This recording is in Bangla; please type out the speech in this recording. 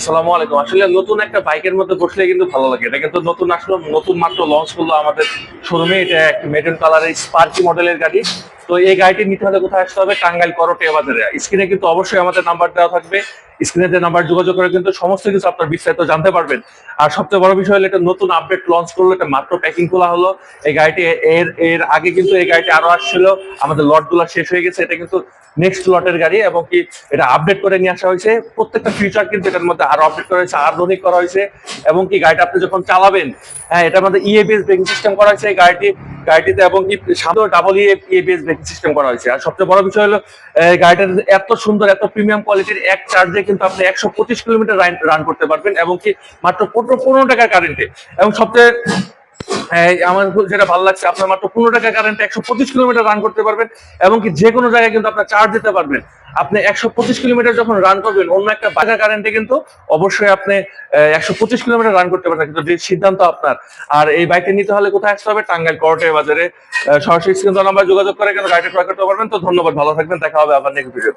আসসালামু আলাইকুম। আসলে নতুন একটা বাইকের মধ্যে বসলে কিন্তু ভালো লাগে। এটা কিন্তু নতুন আসলো, নতুন মাত্র লঞ্চ করলো আমাদের শোরুমে। এটা একটা মেরুন কালারের স্পার্কি মডেলের গাড়ি। তো এই গাড়িটি নিতে হলে কোথায় আসতে হবে? টাঙ্গাইল করটিয়া বাজারে। স্ক্রিনে কিন্তু অবশ্যই আমাদের নাম্বার দেওয়া থাকবে। স্ক্রিনে যে নাম্বার যোগাযোগ করে কিন্তু সমস্ত কিছু আপনার বিস্তারিত জানতে পারবেন। আর সবচেয়ে বড় বিষয় হলো এটা নতুন আপডেট লঞ্চ করলো, এটা মাত্র প্যাকিং খোলা হলো। এই গাড়িটি এর আগে কিন্তু এই গাড়িটি আরো আসছিল, আমাদের লট গুলা শেষ হয়ে গেছে। এটা কিন্তু নেক্সট লটের গাড়ি এবং কি এটা আপডেট করে নিয়ে আসা হয়েছে। প্রত্যেকটা ফিচার কিন্তু এটার মধ্যে আরো আপডেট করা হয়েছে, আধুনিক করা হয়েছে। এবং কি গাড়িটা আপনি যখন চালাবেন, হ্যাঁ, এটার মধ্যে ইএবিএস ব্রেকিং সিস্টেম করা হয়েছে এই গাড়িটিতে এবং কি সাধারণ ডাবল ইএবিএস ব্রেকিং সিস্টেম করা হয়েছে। আর সবচেয়ে বড় বিষয় হলো গাড়িটার এত সুন্দর, এত প্রিমিয়াম কোয়ালিটির, এক চার্জে কিন্তু আপনি 125 কিলোমিটার রান করতে পারবেন এবং কি মাত্র 15 টাকার কারেন্টে। এবং সবচেয়ে আমার যেটা ভালো লাগছে, আপনার মাত্র 15 টাকা কারেন্টে 125 কিলোমিটার রান করতে পারবেন এবং কি যে কোনো জায়গায় কিন্তু আপনার চার্জ দিতে পারবেন। আপনি 125 কিলোমিটার যখন রান করবেন অন্য একটা বাজার কারেন্টে কিন্তু অবশ্যই আপনি 125 কিলোমিটার রান করতে পারবেন, কিন্তু সিদ্ধান্ত আপনার। আর এই বাইকটা নিতে হলে কোথায় আসতে হবে? টাঙ্গাইল করটিয়া বাজারে। সরাসরি স্ক্রিন নাম্বার যোগাযোগ করে কেন গাড়িটা ক্রয় করতে পারবেন। তো ধন্যবাদ, ভালো থাকবেন, দেখা হবে আবার নেক্সট ভিডিও।